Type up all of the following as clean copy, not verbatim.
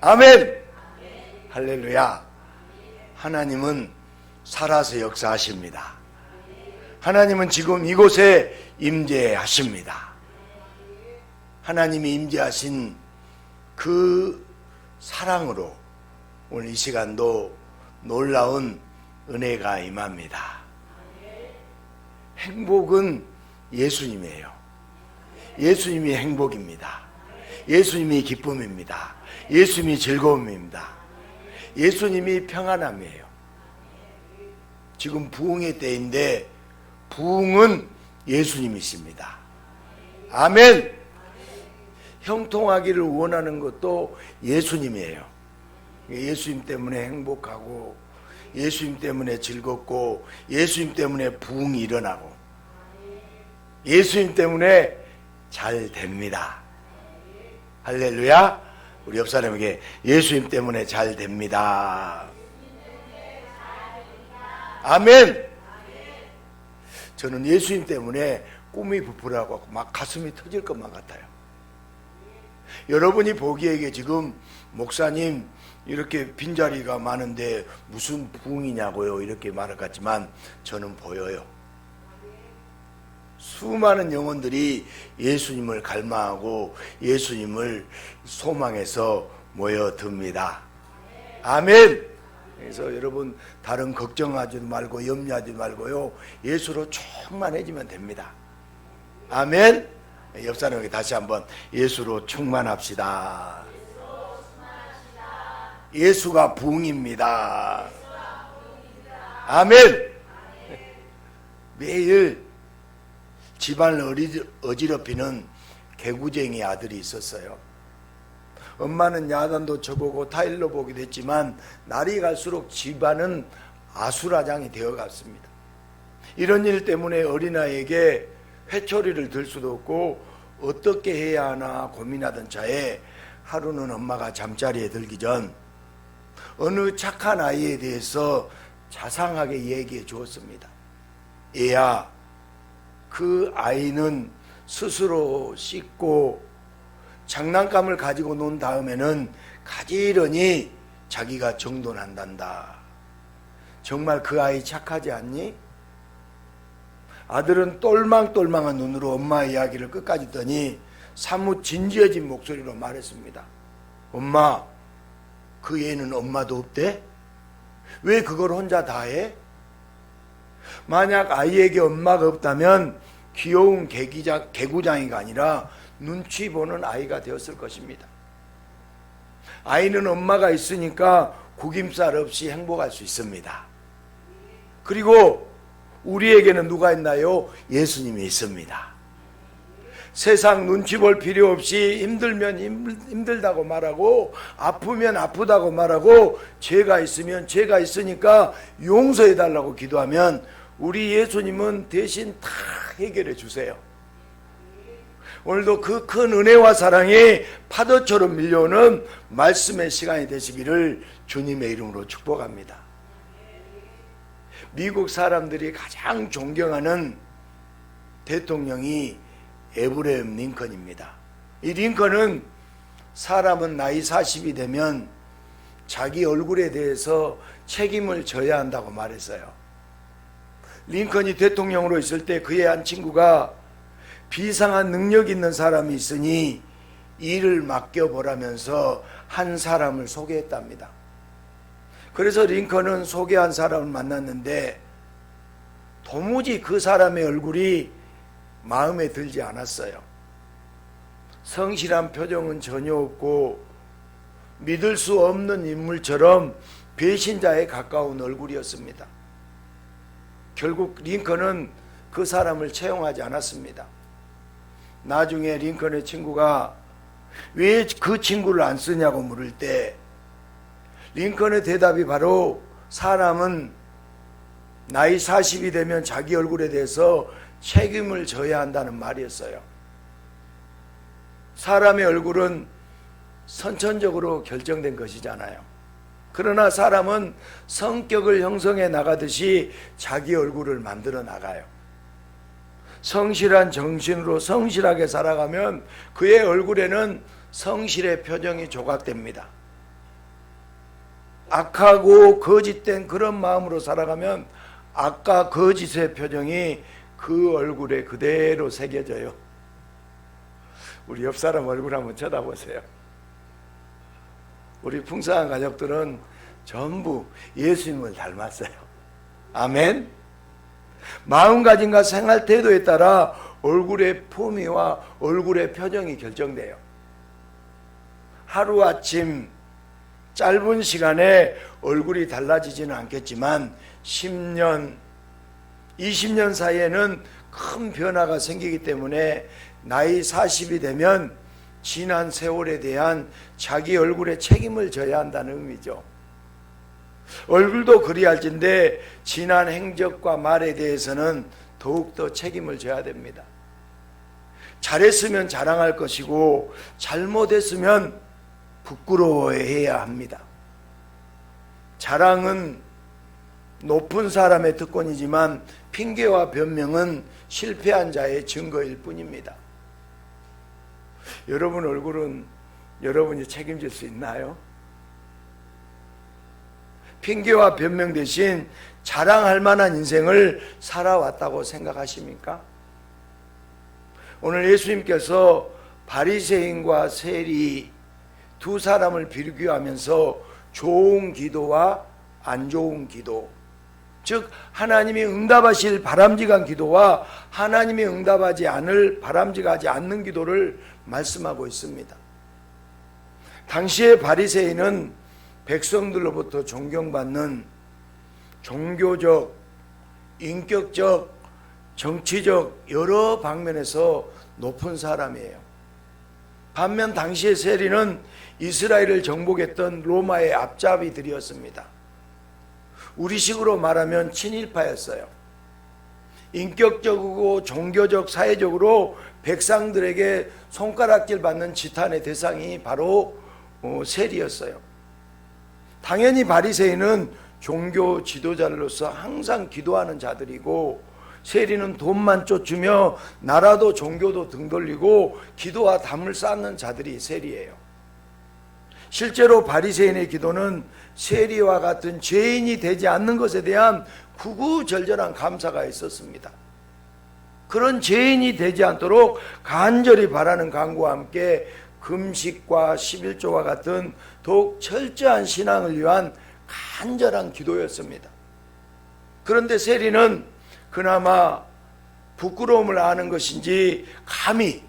아멘. 할렐루야. 하나님은 살아서 역사하십니다. 하나님은 지금 이곳에 임재하십니다. 하나님이 임재하신 그 사랑으로 오늘 이 시간도 놀라운 은혜가 임합니다. 행복은 예수님이에요. 예수님이 행복입니다. 예수님이 기쁨입니다. 예수님이 즐거움입니다. 예수님이 평안함이에요. 지금 부흥의 때인데 부흥은 예수님이십니다. 아멘. 형통하기를 원하는 것도 예수님이에요. 예수님 때문에 행복하고 예수님 때문에 즐겁고 예수님 때문에 부흥이 일어나고 예수님 때문에 잘 됩니다. 할렐루야. 우리 옆 사람에게 예수님 때문에 잘 됩니다. 아멘. 저는 예수님 때문에 꿈이 부풀어가고 막 가슴이 터질 것만 같아요. 여러분이 보기에 지금 목사님 이렇게 빈자리가 많은데 무슨 부흥이냐고요 이렇게 말할 것 같지만 저는 보여요. 수많은 영혼들이 예수님을 갈망하고 예수님을 소망해서 모여듭니다. 아멘. 그래서 여러분 다른 걱정하지 말고 염려하지 말고요, 예수로 충만해지면 됩니다. 아멘. 옆 사람에게 다시 한번 예수로 충만합시다. 예수가 부흥입니다. 아멘. 매일 집안을 어지럽히는 개구쟁이 아들이 있었어요. 엄마는 야단도 쳐보고 타일로 보기도 했지만 날이 갈수록 집안은 아수라장이 되어갔습니다. 이런 일 때문에 어린아이에게 회초리를 들 수도 없고 어떻게 해야 하나 고민하던 차에 하루는 엄마가 잠자리에 들기 전 어느 착한 아이에 대해서 자상하게 얘기해 주었습니다. 얘야, 그 아이는 스스로 씻고 장난감을 가지고 논 다음에는 가지런히 자기가 정돈한단다. 정말 그 아이 착하지 않니? 아들은 똘망똘망한 눈으로 엄마 이야기를 끝까지 듣더니 사뭇 진지해진 목소리로 말했습니다. 엄마, 그 애는 엄마도 없대? 왜 그걸 혼자 다 해? 만약 아이에게 엄마가 없다면 귀여운 개구장이가 아니라 눈치 보는 아이가 되었을 것입니다. 아이는 엄마가 있으니까 구김살 없이 행복할 수 있습니다. 그리고 우리에게는 누가 있나요? 예수님이 있습니다. 세상 눈치 볼 필요 없이 힘들면 힘들다고 말하고 아프면 아프다고 말하고 죄가 있으면 죄가 있으니까 용서해 달라고 기도하면 우리 예수님은 대신 다 해결해 주세요. 오늘도 그 큰 은혜와 사랑이 파도처럼 밀려오는 말씀의 시간이 되시기를 주님의 이름으로 축복합니다. 미국 사람들이 가장 존경하는 대통령이 에브라임 링컨입니다. 이 링컨은 사람은 나이 40이 되면 자기 얼굴에 대해서 책임을 져야 한다고 말했어요. 링컨이 대통령으로 있을 때 그의 한 친구가 비상한 능력 있는 사람이 있으니 일을 맡겨보라면서 한 사람을 소개했답니다. 그래서 링컨은 소개한 사람을 만났는데 도무지 그 사람의 얼굴이 마음에 들지 않았어요. 성실한 표정은 전혀 없고 믿을 수 없는 인물처럼 배신자에 가까운 얼굴이었습니다. 결국 링컨은 그 사람을 채용하지 않았습니다. 나중에 링컨의 친구가 왜 그 친구를 안 쓰냐고 물을 때 링컨의 대답이 바로 사람은 나이 40이 되면 자기 얼굴에 대해서 책임을 져야 한다는 말이었어요. 사람의 얼굴은 선천적으로 결정된 것이잖아요. 그러나 사람은 성격을 형성해 나가듯이 자기 얼굴을 만들어 나가요. 성실한 정신으로 성실하게 살아가면 그의 얼굴에는 성실의 표정이 조각됩니다. 악하고 거짓된 그런 마음으로 살아가면 악과 거짓의 표정이 그 얼굴에 그대로 새겨져요. 우리 옆 사람 얼굴 한번 쳐다보세요. 우리 풍성한 가족들은 전부 예수님을 닮았어요. 아멘. 마음가짐과 생활 태도에 따라 얼굴의 품위와 얼굴의 표정이 결정돼요. 하루아침 짧은 시간에 얼굴이 달라지지는 않겠지만 10년, 20년 사이에는 큰 변화가 생기기 때문에 나이 40이 되면 지난 세월에 대한 자기 얼굴에 책임을 져야 한다는 의미죠. 얼굴도 그리할진데 지난 행적과 말에 대해서는 더욱더 책임을 져야 됩니다. 잘했으면 자랑할 것이고 잘못했으면 부끄러워해야 합니다. 자랑은 높은 사람의 특권이지만 핑계와 변명은 실패한 자의 증거일 뿐입니다. 여러분 얼굴은 여러분이 책임질 수 있나요? 핑계와 변명 대신 자랑할 만한 인생을 살아왔다고 생각하십니까? 오늘 예수님께서 바리새인과 세리 두 사람을 비교하면서 좋은 기도와 안 좋은 기도, 즉 하나님이 응답하실 바람직한 기도와 하나님이 응답하지 않을 바람직하지 않는 기도를 말씀하고 있습니다. 당시의 바리새인은 백성들로부터 존경받는 종교적, 인격적, 정치적 여러 방면에서 높은 사람이에요. 반면 당시의 세리는 이스라엘을 정복했던 로마의 앞잡이들이었습니다. 우리식으로 말하면 친일파였어요. 인격적이고 종교적, 사회적으로 백성들에게 손가락질 받는 지탄의 대상이 바로 세리였어요. 당연히 바리새인은 종교 지도자로서 항상 기도하는 자들이고 세리는 돈만 쫓으며 나라도 종교도 등 돌리고 기도와 담을 쌓는 자들이 세리예요. 실제로 바리새인의 기도는 세리와 같은 죄인이 되지 않는 것에 대한 구구절절한 감사가 있었습니다. 그런 죄인이 되지 않도록 간절히 바라는 간구와 함께 금식과 11조와 같은 더욱 철저한 신앙을 위한 간절한 기도였습니다. 그런데 세리는 그나마 부끄러움을 아는 것인지 감히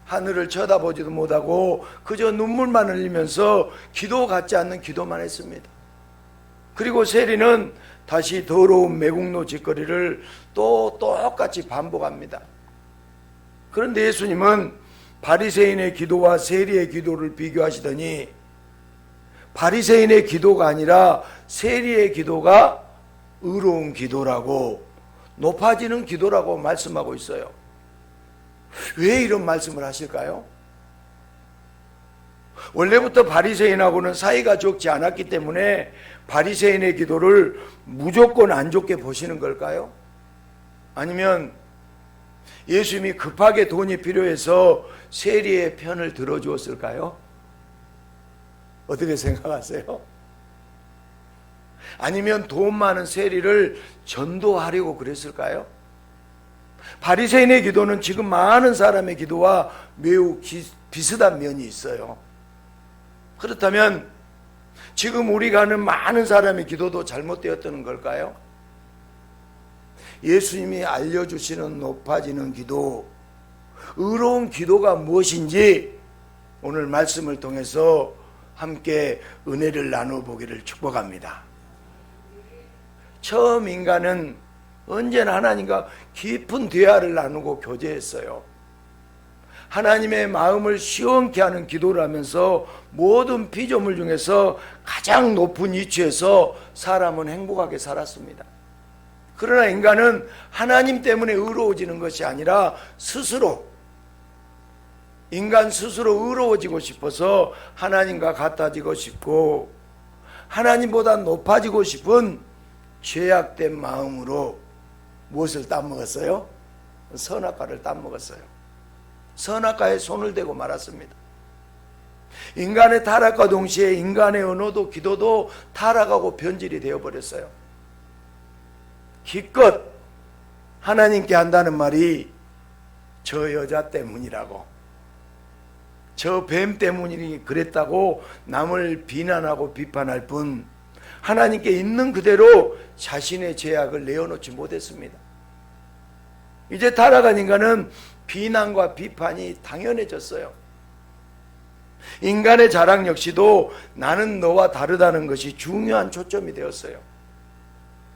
하늘을 쳐다보지도 못하고 그저 눈물만 흘리면서 기도 같지 않는 기도만 했습니다. 그리고 세리는 다시 더러운 매국노 짓거리를 또 똑같이 반복합니다. 그런데 예수님은 바리새인의 기도와 세리의 기도를 비교하시더니 바리새인의 기도가 아니라 세리의 기도가 의로운 기도라고 높아지는 기도라고 말씀하고 있어요. 왜 이런 말씀을 하실까요? 원래부터 바리새인하고는 사이가 좋지 않았기 때문에 바리새인의 기도를 무조건 안 좋게 보시는 걸까요? 아니면 예수님이 급하게 돈이 필요해서 세리의 편을 들어주었을까요? 어떻게 생각하세요? 아니면 돈 많은 세리를 전도하려고 그랬을까요? 바리새인의 기도는 지금 많은 사람의 기도와 매우 비슷한 면이 있어요. 그렇다면 지금 우리가 하는 많은 사람의 기도도 잘못되었다는 걸까요? 예수님이 알려주시는 높아지는 기도, 의로운 기도가 무엇인지 오늘 말씀을 통해서 함께 은혜를 나눠보기를 축복합니다. 처음 인간은 언제나 하나님과 깊은 대화를 나누고 교제했어요. 하나님의 마음을 시원케 하는 기도를 하면서 모든 피조물 중에서 가장 높은 위치에서 사람은 행복하게 살았습니다. 그러나 인간은 하나님 때문에 의로워지는 것이 아니라 인간 스스로 의로워지고 싶어서 하나님과 같아지고 싶고 하나님보다 높아지고 싶은 죄악된 마음으로 무엇을 따먹었어요? 선악과를 따먹었어요. 선악과에 손을 대고 말았습니다. 인간의 타락과 동시에 인간의 언어도 기도도 타락하고 변질이 되어버렸어요. 기껏 하나님께 한다는 말이 저 여자 때문이라고, 저 뱀 때문이 그랬다고 남을 비난하고 비판할 뿐 하나님께 있는 그대로 자신의 죄악을 내어놓지 못했습니다. 이제 타락한 인간은 비난과 비판이 당연해졌어요. 인간의 자랑 역시도 나는 너와 다르다는 것이 중요한 초점이 되었어요.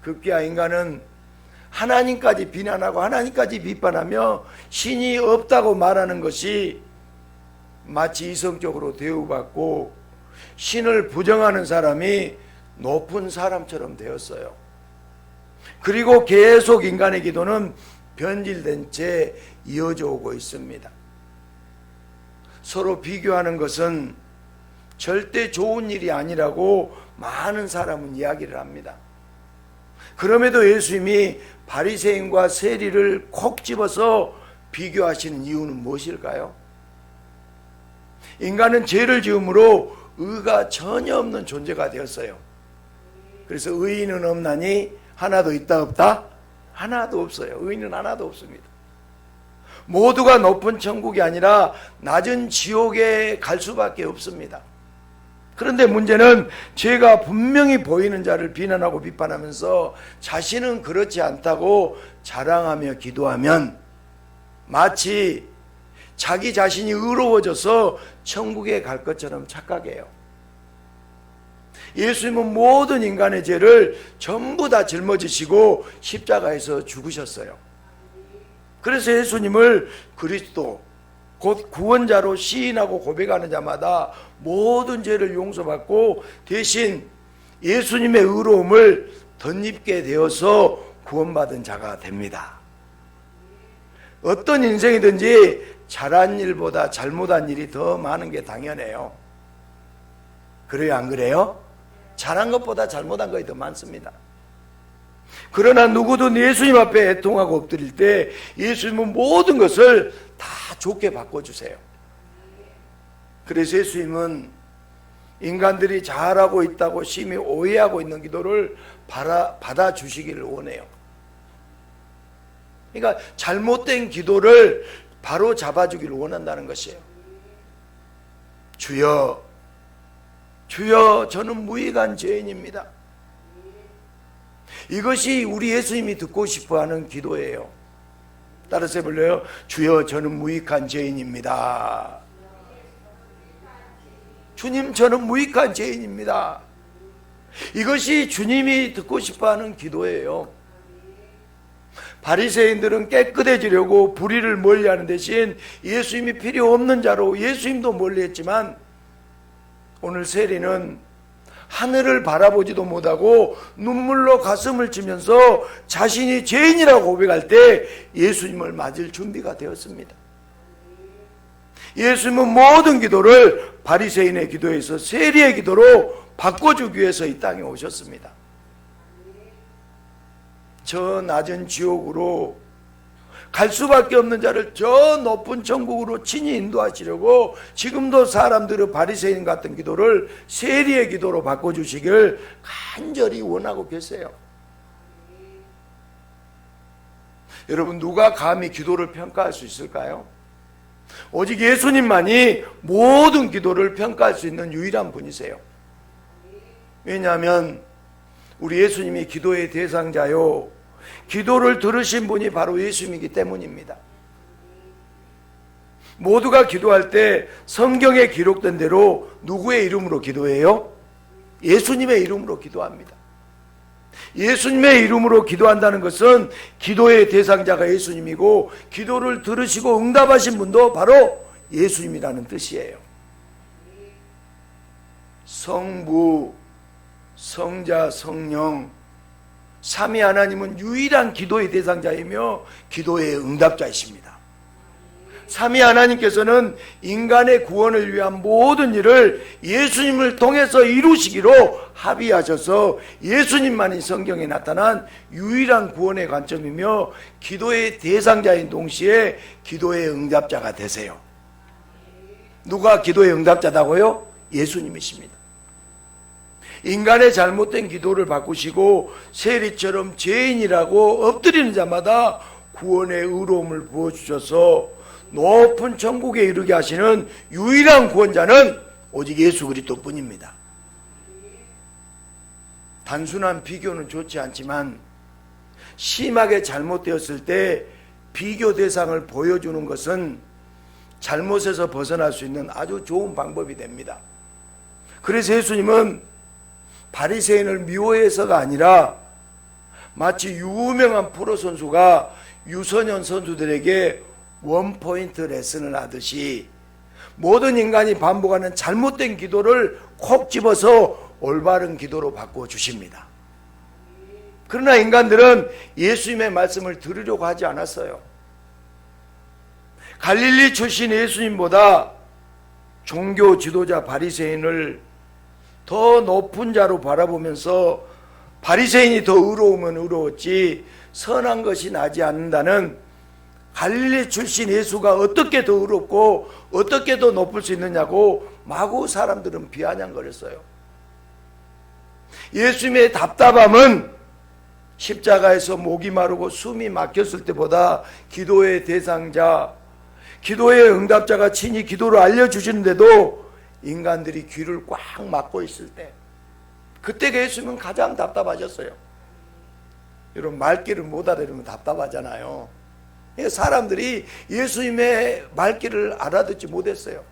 급기야 인간은 하나님까지 비난하고 하나님까지 비판하며 신이 없다고 말하는 것이 마치 이성적으로 대우받고 신을 부정하는 사람이 높은 사람처럼 되었어요. 그리고 계속 인간의 기도는 변질된 채 이어져 오고 있습니다. 서로 비교하는 것은 절대 좋은 일이 아니라고 많은 사람은 이야기를 합니다. 그럼에도 예수님이 바리새인과 세리를 콕 집어서 비교하시는 이유는 무엇일까요? 인간은 죄를 지음으로 의가 전혀 없는 존재가 되었어요. 그래서 의인은 없나니 하나도 있다 없다? 하나도 없어요. 의인은 하나도 없습니다. 모두가 높은 천국이 아니라 낮은 지옥에 갈 수밖에 없습니다. 그런데 문제는 죄가 분명히 보이는 자를 비난하고 비판하면서 자신은 그렇지 않다고 자랑하며 기도하면 마치 자기 자신이 의로워져서 천국에 갈 것처럼 착각해요. 예수님은 모든 인간의 죄를 전부 다 짊어지시고 십자가에서 죽으셨어요. 그래서 예수님을 그리스도 곧 구원자로 시인하고 고백하는 자마다 모든 죄를 용서받고 대신 예수님의 의로움을 덧입게 되어서 구원받은 자가 됩니다. 어떤 인생이든지 잘한 일보다 잘못한 일이 더 많은 게 당연해요. 그래요, 안 그래요? 잘한 것보다 잘못한 것이 더 많습니다. 그러나 누구든 예수님 앞에 애통하고 엎드릴 때 예수님은 모든 것을 다 좋게 바꿔주세요. 그래서 예수님은 인간들이 잘하고 있다고 심히 오해하고 있는 기도를 받아주시기를 원해요. 그러니까 잘못된 기도를 바로 잡아주기를 원한다는 것이에요. 주여, 주여, 저는 무익한 죄인입니다. 이것이 우리 예수님이 듣고 싶어하는 기도예요. 따라서 해볼래요? 주여, 저는 무익한 죄인입니다. 주님, 저는 무익한 죄인입니다. 이것이 주님이 듣고 싶어하는 기도예요. 바리새인들은 깨끗해지려고 불의를 멀리하는 대신 예수님이 필요 없는 자로 예수님도 멀리했지만 오늘 세리는 하늘을 바라보지도 못하고 눈물로 가슴을 치면서 자신이 죄인이라고 고백할 때 예수님을 맞을 준비가 되었습니다. 예수님은 모든 기도를 바리새인의 기도에서 세리의 기도로 바꿔주기 위해서 이 땅에 오셨습니다. 저 낮은 지옥으로 갈 수밖에 없는 자를 저 높은 천국으로 친히 인도하시려고 지금도 사람들의 바리새인 같은 기도를 세리의 기도로 바꿔주시길 간절히 원하고 계세요. 여러분, 누가 감히 기도를 평가할 수 있을까요? 오직 예수님만이 모든 기도를 평가할 수 있는 유일한 분이세요. 왜냐하면 우리 예수님이 기도의 대상자요, 기도를 들으신 분이 바로 예수님이기 때문입니다. 모두가 기도할 때 성경에 기록된 대로 누구의 이름으로 기도해요? 예수님의 이름으로 기도합니다. 예수님의 이름으로 기도한다는 것은 기도의 대상자가 예수님이고 기도를 들으시고 응답하신 분도 바로 예수님이라는 뜻이에요. 성부, 성자, 성령, 삼위 하나님은 유일한 기도의 대상자이며 기도의 응답자이십니다. 삼위 하나님께서는 인간의 구원을 위한 모든 일을 예수님을 통해서 이루시기로 합의하셔서 예수님만이 성경에 나타난 유일한 구원의 관점이며 기도의 대상자인 동시에 기도의 응답자가 되세요. 누가 기도의 응답자다고요? 예수님이십니다. 인간의 잘못된 기도를 바꾸시고 세리처럼 죄인이라고 엎드리는 자마다 구원의 의로움을 부어주셔서 높은 천국에 이르게 하시는 유일한 구원자는 오직 예수 그리스도뿐입니다. 단순한 비교는 좋지 않지만 심하게 잘못되었을 때 비교 대상을 보여주는 것은 잘못에서 벗어날 수 있는 아주 좋은 방법이 됩니다. 그래서 예수님은 바리새인을 미워해서가 아니라 마치 유명한 프로 선수가 유소년 선수들에게 원포인트 레슨을 하듯이 모든 인간이 반복하는 잘못된 기도를 콕 집어서 올바른 기도로 바꾸어 주십니다. 그러나 인간들은 예수님의 말씀을 들으려고 하지 않았어요. 갈릴리 출신 예수님보다 종교 지도자 바리새인을 더 높은 자로 바라보면서 바리새인이 더 의로우면 의로웠지 선한 것이 나지 않는다는 갈릴리 출신 예수가 어떻게 더 의롭고 어떻게 더 높을 수 있느냐고 마구 사람들은 비아냥거렸어요. 예수님의 답답함은 십자가에서 목이 마르고 숨이 막혔을 때보다 기도의 대상자, 기도의 응답자가 친히 기도를 알려주시는데도 인간들이 귀를 꽉 막고 있을 때, 그때가 예수님은 가장 답답하셨어요. 여러분, 말귀를 못 알아들으면 답답하잖아요. 사람들이 예수님의 말귀를 알아듣지 못했어요.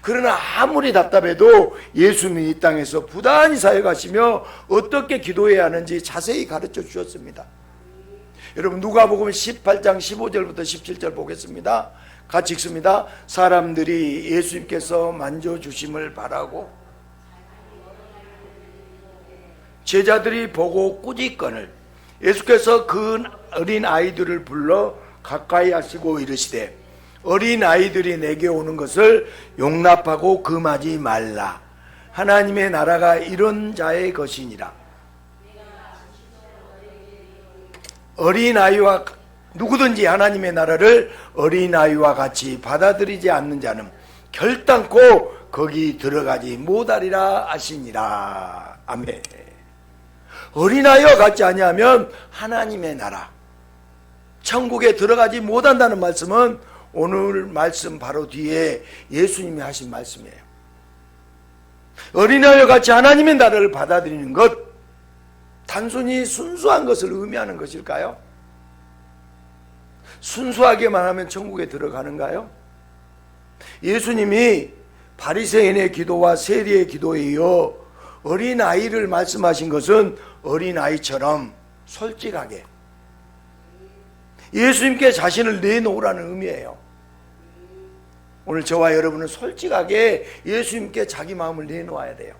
그러나 아무리 답답해도 예수님이 이 땅에서 부단히 사역하시며 어떻게 기도해야 하는지 자세히 가르쳐 주셨습니다. 여러분, 누가복음 18장 15절부터 17절 보겠습니다. 같이 읽습니다. 사람들이 예수님께서 만져주심을 바라고 제자들이 보고 꾸짖거늘 예수께서 그 어린 아이들을 불러 가까이 하시고 이르시되 어린 아이들이 내게 오는 것을 용납하고 금하지 말라. 하나님의 나라가 이런 자의 것이니라. 어린아이와 누구든지 하나님의 나라를 어린아이와 같이 받아들이지 않는 자는 결단코 거기 들어가지 못하리라 하시니라. 아멘. 어린아이와 같지 아니하면 하나님의 나라, 천국에 들어가지 못한다는 말씀은 오늘 말씀 바로 뒤에 예수님이 하신 말씀이에요. 어린아이와 같이 하나님의 나라를 받아들이는 것, 단순히 순수한 것을 의미하는 것일까요? 순수하게만 하면 천국에 들어가는가요? 예수님이 바리새인의 기도와 세리의 기도에 이어 어린아이를 말씀하신 것은 어린아이처럼 솔직하게 예수님께 자신을 내놓으라는 의미예요. 오늘 저와 여러분은 솔직하게 예수님께 자기 마음을 내놓아야 돼요.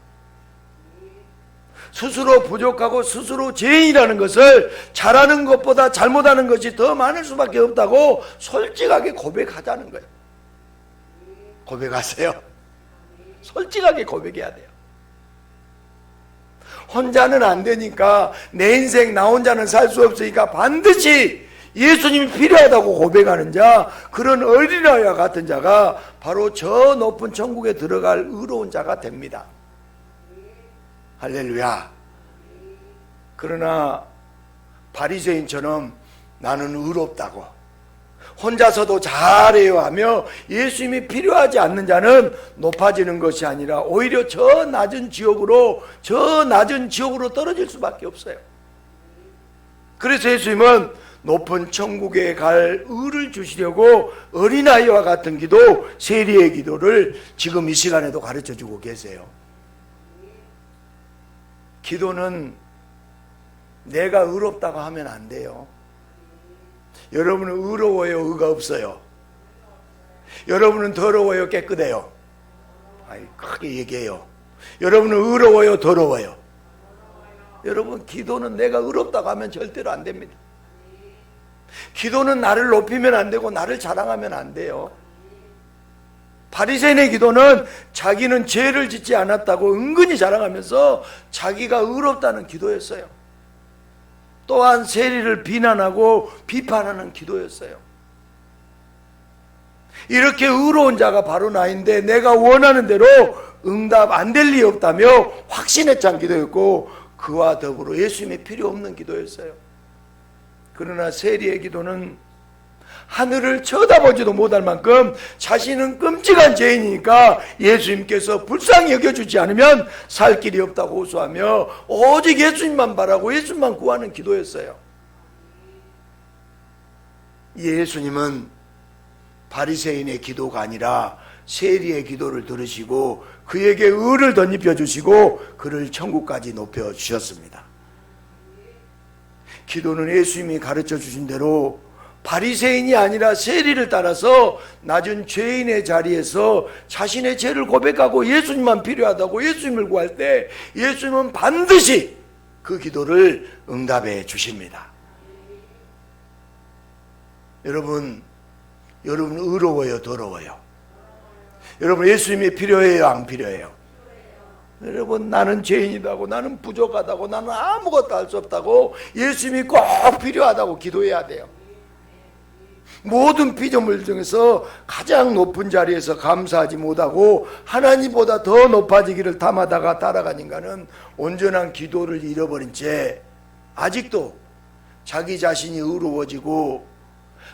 스스로 부족하고 스스로 죄인이라는 것을 잘하는 것보다 잘못하는 것이 더 많을 수밖에 없다고 솔직하게 고백하자는 거예요. 고백하세요. 솔직하게 고백해야 돼요. 혼자는 안 되니까, 내 인생 나 혼자는 살 수 없으니까 반드시 예수님이 필요하다고 고백하는 자, 그런 어린아이와 같은 자가 바로 저 높은 천국에 들어갈 의로운 자가 됩니다. 할렐루야. 그러나 바리새인처럼 나는 의롭다고 혼자서도 잘해요 하며 예수님이 필요하지 않는 자는 높아지는 것이 아니라 오히려 저 낮은 지옥으로 떨어질 수밖에 없어요. 그래서 예수님은 높은 천국에 갈 의를 주시려고 어린아이와 같은 기도, 세리의 기도를 지금 이 시간에도 가르쳐주고 계세요. 기도는 내가 의롭다고 하면 안 돼요. 여러분은 의로워요, 의가 없어요? 여러분은 더러워요, 깨끗해요? 아이, 크게 얘기해요. 여러분은 의로워요, 더러워요? 여러분, 기도는 내가 의롭다고 하면 절대로 안 됩니다. 기도는 나를 높이면 안 되고 나를 자랑하면 안 돼요. 바리새인의 기도는 자기는 죄를 짓지 않았다고 은근히 자랑하면서 자기가 의롭다는 기도였어요. 또한 세리를 비난하고 비판하는 기도였어요. 이렇게 의로운 자가 바로 나인데 내가 원하는 대로 응답 안 될 리 없다며 확신에 찬 기도였고, 그와 더불어 예수님이 필요 없는 기도였어요. 그러나 세리의 기도는 하늘을 쳐다보지도 못할 만큼 자신은 끔찍한 죄인이니까 예수님께서 불쌍히 여겨주지 않으면 살 길이 없다고 호소하며 오직 예수님만 바라고 예수님만 구하는 기도였어요. 예수님은 바리새인의 기도가 아니라 세리의 기도를 들으시고 그에게 의를 덧입혀 주시고 그를 천국까지 높여 주셨습니다. 기도는 예수님이 가르쳐 주신 대로 바리새인이 아니라 세리를 따라서 낮은 죄인의 자리에서 자신의 죄를 고백하고 예수님만 필요하다고 예수님을 구할 때 예수님은 반드시 그 기도를 응답해 주십니다. 여러분 의로워요, 더러워요? 여러분 예수님이 필요해요, 안 필요해요? 여러분 나는 죄인이다고, 나는 부족하다고, 나는 아무것도 할 수 없다고, 예수님이 꼭 필요하다고 기도해야 돼요. 모든 피조물 중에서 가장 높은 자리에서 감사하지 못하고 하나님보다 더 높아지기를 탐하다가 따라간 인간은 온전한 기도를 잃어버린 채 아직도 자기 자신이 의로워지고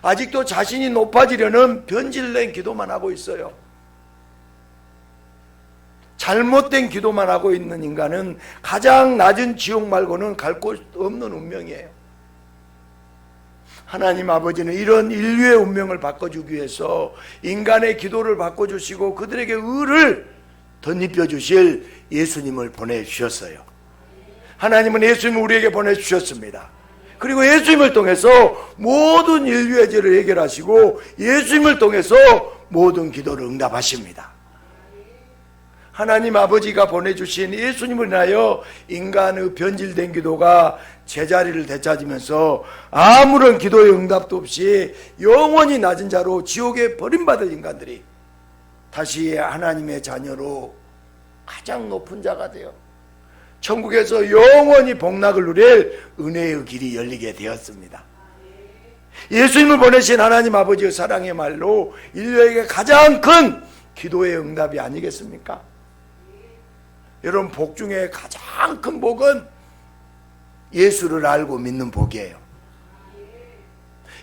아직도 자신이 높아지려는 변질된 기도만 하고 있어요. 잘못된 기도만 하고 있는 인간은 가장 낮은 지옥 말고는 갈 곳 없는 운명이에요. 하나님 아버지는 이런 인류의 운명을 바꿔주기 위해서 인간의 기도를 바꿔주시고 그들에게 의를 덧입혀 주실 예수님을 보내주셨어요. 하나님은 예수님을 우리에게 보내주셨습니다. 그리고 예수님을 통해서 모든 인류의 죄를 해결하시고 예수님을 통해서 모든 기도를 응답하십니다. 하나님 아버지가 보내주신 예수님을 인하여 인간의 변질된 기도가 제자리를 되찾으면서 아무런 기도의 응답도 없이 영원히 낮은 자로 지옥에 버림받을 인간들이 다시 하나님의 자녀로 가장 높은 자가 되어 천국에서 영원히 복락을 누릴 은혜의 길이 열리게 되었습니다. 예수님을 보내신 하나님 아버지의 사랑의 말로 인류에게 가장 큰 기도의 응답이 아니겠습니까? 여러분 복 중에 가장 큰 복은 예수를 알고 믿는 복이에요.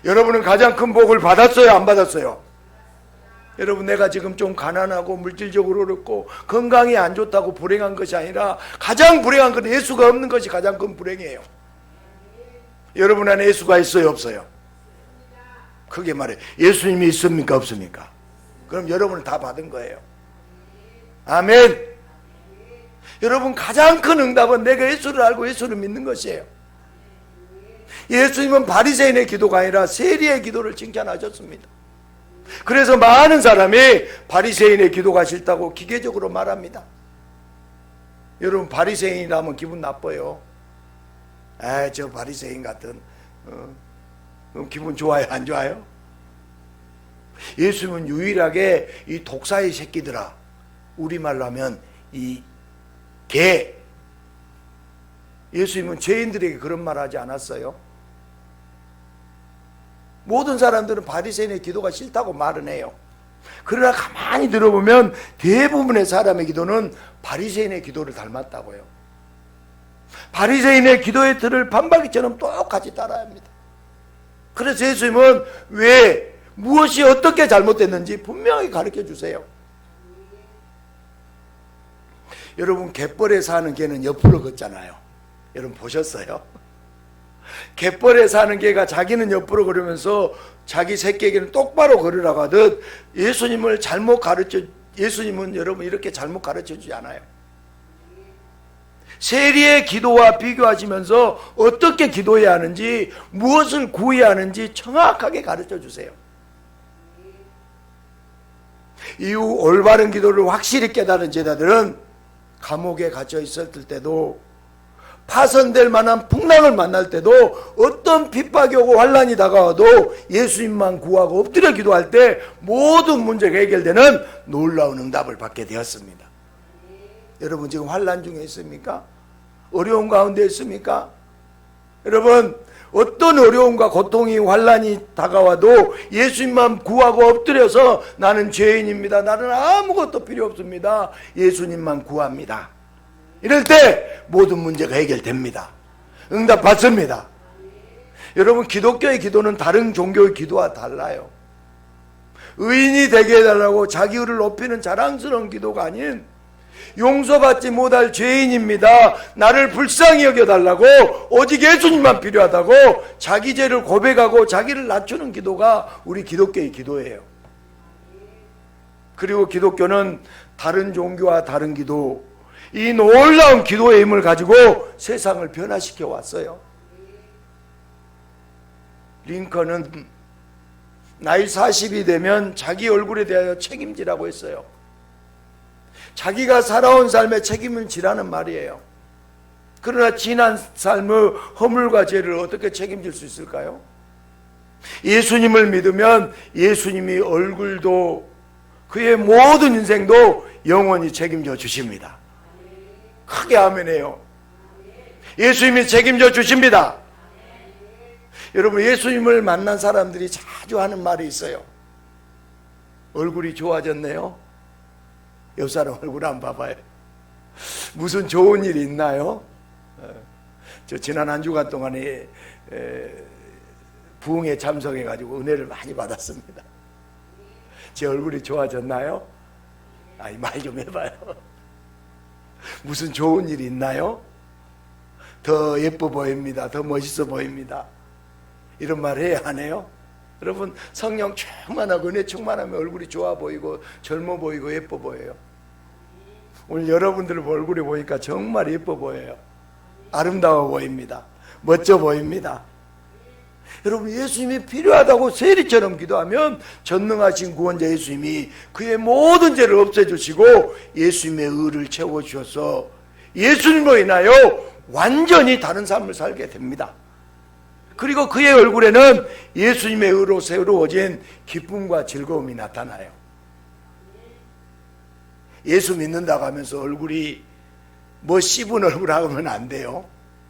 여러분은 가장 큰 복을 받았어요, 안 받았어요? 여러분 내가 지금 좀 가난하고 물질적으로 어렵고 건강이 안 좋다고 불행한 것이 아니라 가장 불행한 건 예수가 없는 것이 가장 큰 불행이에요. 여러분 안에 예수가 있어요, 없어요? 크게 말해, 예수님이 있습니까, 없습니까? 그럼 여러분은 다 받은 거예요. 아멘. 여러분 가장 큰 응답은 내가 예수를 알고 예수를 믿는 것이에요. 예수님은 바리새인의 기도가 아니라 세리의 기도를 칭찬하셨습니다. 그래서 많은 사람이 바리새인의 기도가 싫다고 기계적으로 말합니다. 여러분 바리새인이라면 기분 나빠요. 저 바리새인 같은 기분 좋아요, 안 좋아요? 예수님은 유일하게 이 독사의 새끼들아, 우리말로 하면 이 개, 예수님은 죄인들에게 그런 말 하지 않았어요. 모든 사람들은 바리새인의 기도가 싫다고 말은 해요. 그러나 가만히 들어보면 대부분의 사람의 기도는 바리새인의 기도를 닮았다고요. 바리새인의 기도의 틀을 반박이처럼 똑같이 따라야 합니다. 그래서 예수님은 왜, 무엇이 어떻게 잘못됐는지 분명히 가르쳐 주세요. 여러분 갯벌에 사는 개는 옆으로 걷잖아요. 여러분 보셨어요? 갯벌에 사는 개가 자기는 옆으로 걸으면서 자기 새끼에게는 똑바로 걸으라고 하듯 예수님은 여러분 이렇게 잘못 가르쳐 주지 않아요. 세리의 기도와 비교하시면서 어떻게 기도해야 하는지, 무엇을 구해야 하는지 정확하게 가르쳐 주세요. 이후 올바른 기도를 확실히 깨달은 제자들은 감옥에 갇혀 있었을 때도, 파선될 만한 풍랑을 만날 때도, 어떤 핍박이 오고 환란이 다가와도 예수님만 구하고 엎드려 기도할 때 모든 문제가 해결되는 놀라운 응답을 받게 되었습니다. 여러분 지금 환란 중에 있습니까? 어려운 가운데 있습니까? 여러분 어떤 어려움과 고통이 환난이 다가와도 예수님만 구하고 엎드려서 나는 죄인입니다. 나는 아무것도 필요 없습니다. 예수님만 구합니다. 이럴 때 모든 문제가 해결됩니다. 응답 받습니다. 여러분, 기독교의 기도는 다른 종교의 기도와 달라요. 의인이 되게 해달라고 자기 의를 높이는 자랑스러운 기도가 아닌 용서받지 못할 죄인입니다. 나를 불쌍히 여겨달라고 오직 예수님만 필요하다고 자기 죄를 고백하고 자기를 낮추는 기도가 우리 기독교의 기도예요. 그리고 기독교는 다른 종교와 다른 기도, 이 놀라운 기도의 힘을 가지고 세상을 변화시켜 왔어요. 링컨은 나이 40이 되면 자기 얼굴에 대하여 책임지라고 했어요. 자기가 살아온 삶에 책임을 지라는 말이에요. 그러나 지난 삶의 허물과 죄를 어떻게 책임질 수 있을까요? 예수님을 믿으면 예수님이 얼굴도 그의 모든 인생도 영원히 책임져 주십니다. 크게 아멘해요. 예수님이 책임져 주십니다. 여러분, 예수님을 만난 사람들이 자주 하는 말이 있어요. 얼굴이 좋아졌네요. 옆 사람 얼굴 안 봐봐요. 무슨 좋은 일이 있나요? 저 지난 한 주간 동안에 부흥에 참석해가지고 은혜를 많이 받았습니다. 제 얼굴이 좋아졌나요? 아이, 말 좀 해봐요. 무슨 좋은 일이 있나요? 더 예뻐 보입니다. 더 멋있어 보입니다. 이런 말 해야 하네요. 여러분, 성령 충만하고 은혜 충만하면 얼굴이 좋아 보이고 젊어 보이고 예뻐 보여요. 오늘 여러분들 얼굴이 보니까 정말 예뻐 보여요. 아름다워 보입니다. 멋져 보입니다. 여러분, 예수님이 필요하다고 세리처럼 기도하면 전능하신 구원자 예수님이 그의 모든 죄를 없애주시고 예수님의 의를 채워주셔서 예수님으로 인하여 완전히 다른 삶을 살게 됩니다. 그리고 그의 얼굴에는 예수님의 의로 새로워진 기쁨과 즐거움이 나타나요. 예수 믿는다고 하면서 얼굴이 뭐 씹은 얼굴 하면 안 돼요.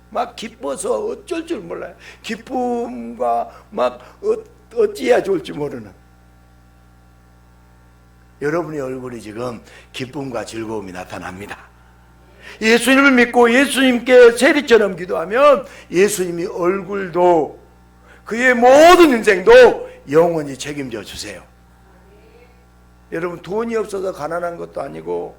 막 기뻐서 어쩔 줄 몰라요. 기쁨과 막 어찌해야 좋을지 모르는. 여러분의 얼굴이 지금 기쁨과 즐거움이 나타납니다. 예수님을 믿고 예수님께 세리처럼 기도하면 예수님이 얼굴도 그의 모든 인생도 영원히 책임져 주세요. 여러분, 돈이 없어서 가난한 것도 아니고,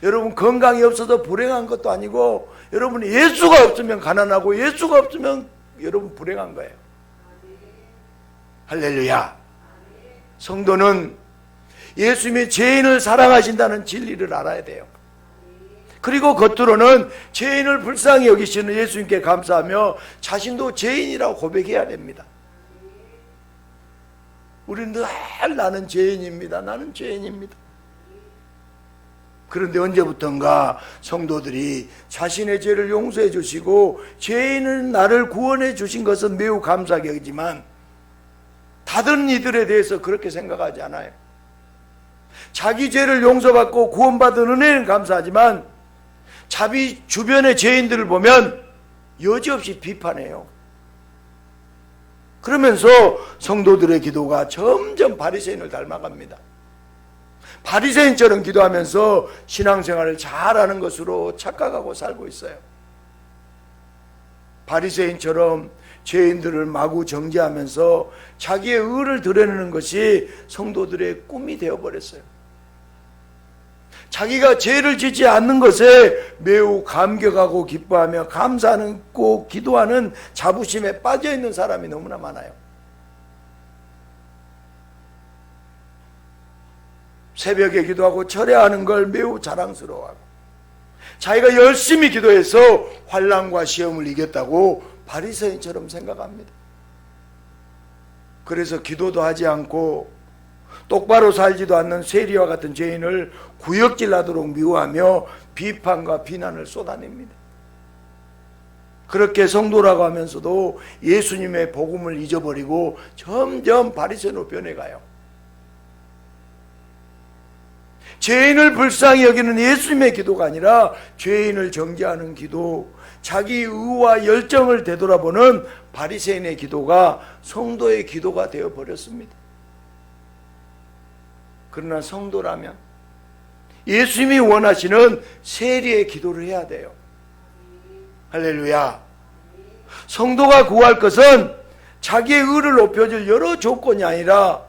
여러분 건강이 없어서 불행한 것도 아니고, 여러분 예수가 없으면 가난하고 예수가 없으면 여러분 불행한 거예요. 할렐루야. 성도는 예수님이 죄인을 사랑하신다는 진리를 알아야 돼요. 그리고 겉으로는 죄인을 불쌍히 여기시는 예수님께 감사하며 자신도 죄인이라고 고백해야 됩니다. 우리는 늘 나는 죄인입니다. 나는 죄인입니다. 그런데 언제부턴가 성도들이 자신의 죄를 용서해 주시고 죄인은 나를 구원해 주신 것은 매우 감사하게 여기지만 다른 이들에 대해서 그렇게 생각하지 않아요. 자기 죄를 용서받고 구원받은 은혜는 감사하지만 자기 주변의 죄인들을 보면 여지없이 비판해요. 그러면서 성도들의 기도가 점점 바리새인을 닮아갑니다. 바리새인처럼 기도하면서 신앙생활을 잘하는 것으로 착각하고 살고 있어요. 바리새인처럼 죄인들을 마구 정죄하면서 자기의 의를 드러내는 것이 성도들의 꿈이 되어버렸어요. 자기가 죄를 짓지 않는 것에 매우 감격하고 기뻐하며 감사하고 기도하는 자부심에 빠져있는 사람이 너무나 많아요. 새벽에 기도하고 철야하는 걸 매우 자랑스러워하고 자기가 열심히 기도해서 환난과 시험을 이겼다고 바리새인처럼 생각합니다. 그래서 기도도 하지 않고 똑바로 살지도 않는 세리와 같은 죄인을 구역질하도록 미워하며 비판과 비난을 쏟아냅니다. 그렇게 성도라고 하면서도 예수님의 복음을 잊어버리고 점점 바리새인으로 변해가요. 죄인을 불쌍히 여기는 예수님의 기도가 아니라 죄인을 정죄하는 기도, 자기 의와 열정을 되돌아보는 바리새인의 기도가 성도의 기도가 되어버렸습니다. 그러나 성도라면 예수님이 원하시는 세리의 기도를 해야 돼요. 할렐루야. 성도가 구할 것은 자기의 의를 높여줄 여러 조건이 아니라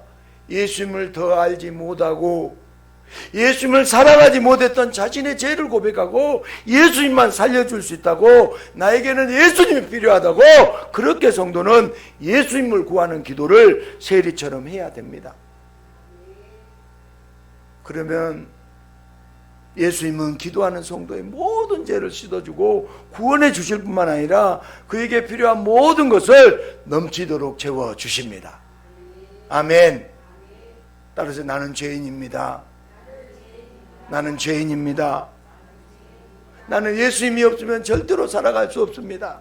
예수님을 더 알지 못하고 예수님을 사랑하지 못했던 자신의 죄를 고백하고 예수님만 살려줄 수 있다고, 나에게는 예수님이 필요하다고, 그렇게 성도는 예수님을 구하는 기도를 세리처럼 해야 됩니다. 그러면 예수님은 기도하는 성도의 모든 죄를 씻어주고 구원해 주실 뿐만 아니라 그에게 필요한 모든 것을 넘치도록 채워주십니다. 아멘. 따라서 나는 죄인입니다. 나는 죄인입니다. 나는 예수님이 없으면 절대로 살아갈 수 없습니다.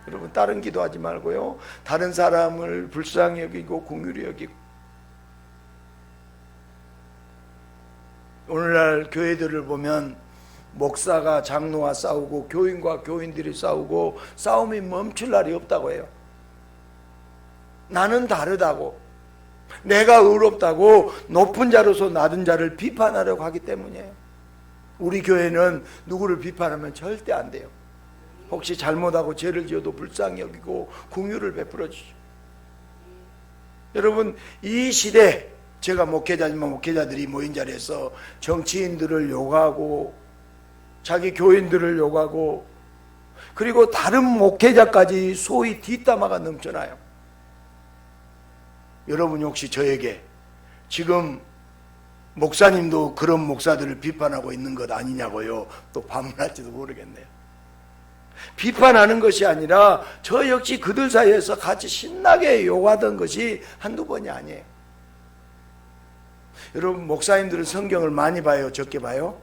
여러분, 다른 기도하지 말고요, 다른 사람을 불쌍히 여기고 긍휼히 여기고. 오늘날 교회들을 보면 목사가 장로와 싸우고 교인과 교인들이 싸우고 싸움이 멈출 날이 없다고 해요. 나는 다르다고, 내가 의롭다고 높은 자로서 낮은 자를 비판하려고 하기 때문이에요. 우리 교회는 누구를 비판하면 절대 안 돼요. 혹시 잘못하고 죄를 지어도 불쌍히 여기고 긍휼을 베풀어 주시오. 여러분, 이 시대, 제가 목회자지만 목회자들이 모인 자리에서 정치인들을 욕하고 자기 교인들을 욕하고 그리고 다른 목회자까지 소위 뒷담화가 넘쳐나요. 여러분, 혹시 저에게 지금 목사님도 그런 목사들을 비판하고 있는 것 아니냐고요? 또 반문할지도 모르겠네요. 비판하는 것이 아니라 저 역시 그들 사이에서 같이 신나게 욕하던 것이 한두 번이 아니에요. 여러분, 목사님들은 성경을 많이 봐요? 적게 봐요?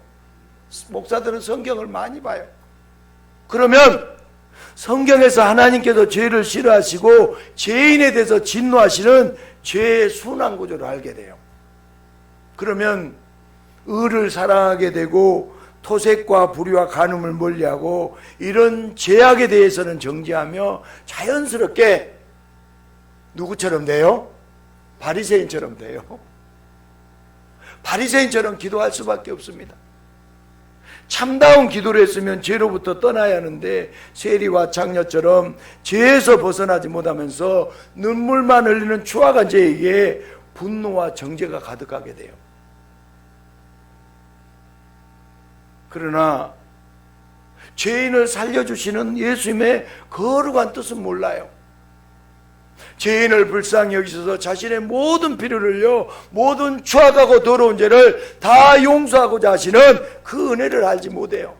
목사들은 성경을 많이 봐요. 그러면 성경에서 하나님께서 죄를 싫어하시고 죄인에 대해서 진노하시는 죄의 순환 구조를 알게 돼요. 그러면 의를 사랑하게 되고 토색과 불의와 간음을 멀리하고 이런 죄악에 대해서는 정죄하며 자연스럽게 누구처럼 돼요? 바리새인처럼 돼요. 바리새인처럼 기도할 수밖에 없습니다. 참다운 기도를 했으면 죄로부터 떠나야 하는데 세리와 장녀처럼 죄에서 벗어나지 못하면서 눈물만 흘리는 추악한 죄에게 분노와 정죄가 가득하게 돼요. 그러나 죄인을 살려주시는 예수님의 거룩한 뜻은 몰라요. 죄인을 불쌍히 여기셔서 자신의 모든 필요를요, 모든 추악하고 더러운 죄를 다 용서하고자 하시는 그 은혜를 알지 못해요.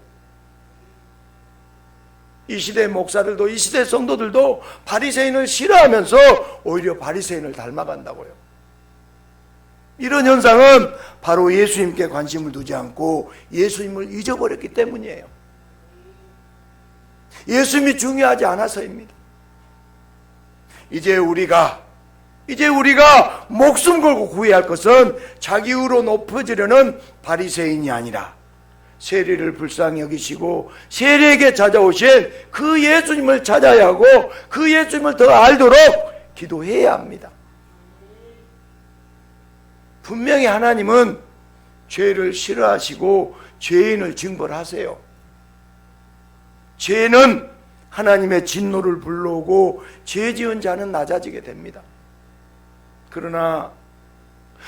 이 시대 목사들도 이 시대 성도들도 바리새인을 싫어하면서 오히려 바리새인을 닮아간다고요. 이런 현상은 바로 예수님께 관심을 두지 않고 예수님을 잊어버렸기 때문이에요. 예수님이 중요하지 않아서입니다. 이제 우리가 목숨 걸고 구해야 할 것은 자기 의로 높아지려는 바리새인이 아니라 세리를 불쌍히 여기시고 세리에게 찾아오신 그 예수님을 찾아야 하고 그 예수님을 더 알도록 기도해야 합니다. 분명히 하나님은 죄를 싫어하시고 죄인을 징벌하세요. 죄는 하나님의 진노를 불러오고 죄 지은 자는 낮아지게 됩니다. 그러나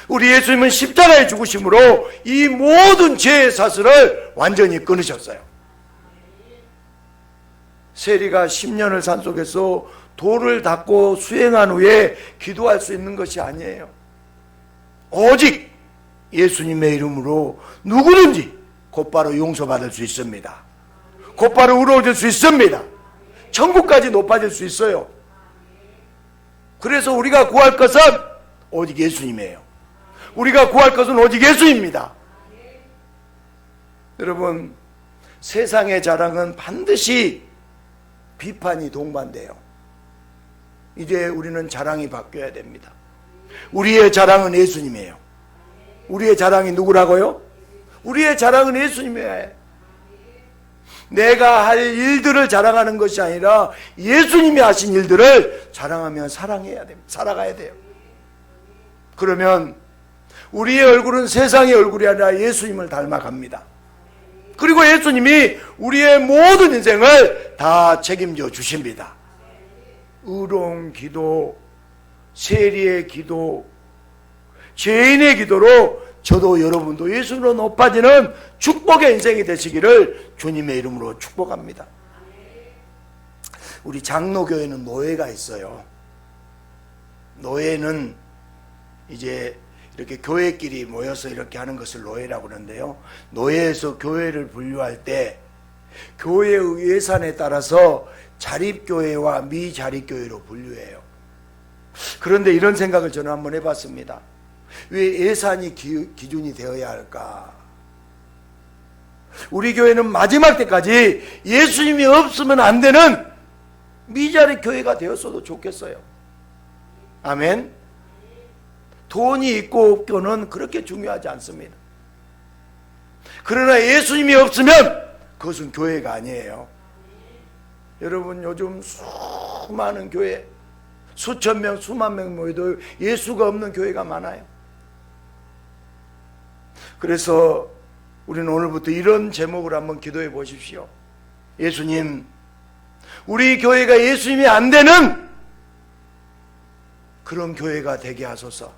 우리 예수님은 십자가에 죽으심으로 이 모든 죄의 사슬을 완전히 끊으셨어요. 세리가 10년을 산속에서 돌을 닦고 수행한 후에 기도할 수 있는 것이 아니에요. 오직 예수님의 이름으로 누구든지 곧바로 용서받을 수 있습니다. 곧바로 의로워질 수 있습니다. 천국까지 높아질 수 있어요. 그래서 우리가 구할 것은 오직 예수님이에요. 우리가 구할 것은 오직 예수입니다. 여러분, 세상의 자랑은 반드시 비판이 동반돼요. 이제 우리는 자랑이 바뀌어야 됩니다. 우리의 자랑은 예수님이에요. 우리의 자랑이 누구라고요? 우리의 자랑은 예수님이에요. 내가 할 일들을 자랑하는 것이 아니라 예수님이 하신 일들을 자랑하며 사랑해야 됩니다. 살아가야 돼요. 그러면 우리의 얼굴은 세상의 얼굴이 아니라 예수님을 닮아갑니다. 그리고 예수님이 우리의 모든 인생을 다 책임져 주십니다. 의로운 기도, 세리의 기도, 죄인의 기도로 저도 여러분도 예수로 높아지는 축복의 인생이 되시기를 주님의 이름으로 축복합니다. 우리 장로교회는 노예가 있어요. 노예는 이제 이렇게 교회끼리 모여서 이렇게 하는 것을 노예라고 그러는데요. 노예에서 교회를 분류할 때 교회의 예산에 따라서 자립교회와 미자립교회로 분류해요. 그런데 이런 생각을 저는 한번 해봤습니다. 왜 예산이 기준이 되어야 할까? 우리 교회는 마지막 때까지 예수님이 없으면 안 되는 미자립교회가 되었어도 좋겠어요. 아멘. 돈이 있고 없고는 그렇게 중요하지 않습니다. 그러나 예수님이 없으면 그것은 교회가 아니에요. 여러분, 요즘 수많은 교회, 수천 명, 수만 명 모여도 예수가 없는 교회가 많아요. 그래서 우리는 오늘부터 이런 제목을 한번 기도해 보십시오. 예수님, 우리 교회가 예수님이 안 되는 그런 교회가 되게 하소서.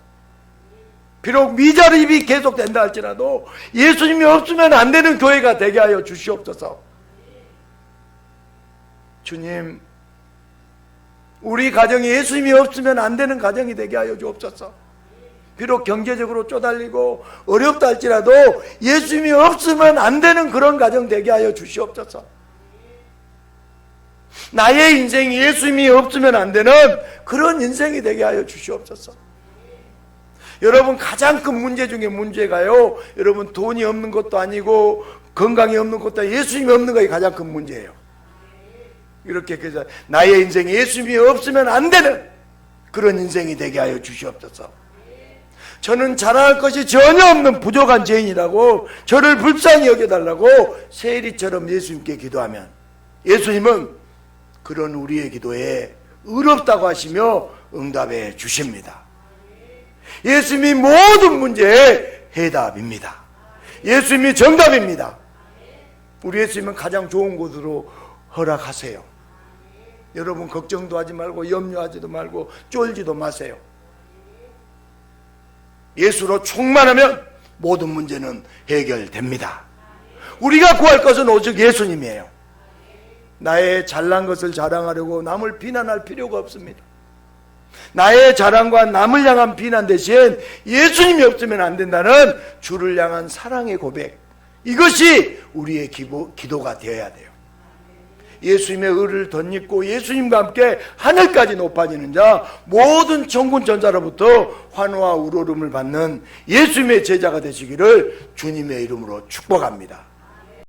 비록 미자립이 계속된다 할지라도 예수님이 없으면 안 되는 교회가 되게 하여 주시옵소서. 주님, 우리 가정이 예수님이 없으면 안 되는 가정이 되게 하여 주옵소서. 비록 경제적으로 쪼달리고 어렵다 할지라도 예수님이 없으면 안 되는 그런 가정 되게 하여 주시옵소서. 나의 인생이 예수님이 없으면 안 되는 그런 인생이 되게 하여 주시옵소서. 여러분, 가장 큰 문제 중에 문제가요, 여러분, 돈이 없는 것도 아니고 건강이 없는 것도 아니고 예수님이 없는 것이 가장 큰 문제예요. 이렇게 해서 나의 인생에 예수님이 없으면 안 되는 그런 인생이 되게 하여 주시옵소서. 저는 자랑할 것이 전혀 없는 부족한 죄인이라고 저를 불쌍히 여겨달라고 세리처럼 예수님께 기도하면 예수님은 그런 우리의 기도에 의롭다고 하시며 응답해 주십니다. 예수님이 모든 문제의 해답입니다. 예수님이 정답입니다. 우리 예수님은 가장 좋은 곳으로 허락하세요. 여러분, 걱정도 하지 말고 염려하지도 말고 쫄지도 마세요. 예수로 충만하면 모든 문제는 해결됩니다. 우리가 구할 것은 오직 예수님이에요. 나의 잘난 것을 자랑하려고 남을 비난할 필요가 없습니다. 나의 자랑과 남을 향한 비난 대신 예수님이 없으면 안 된다는 주를 향한 사랑의 고백, 이것이 우리의 기도가 되어야 돼요. 예수님의 의를 덧입고 예수님과 함께 하늘까지 높아지는 자, 모든 천군 전사로부터 환호와 우러름을 받는 예수님의 제자가 되시기를 주님의 이름으로 축복합니다.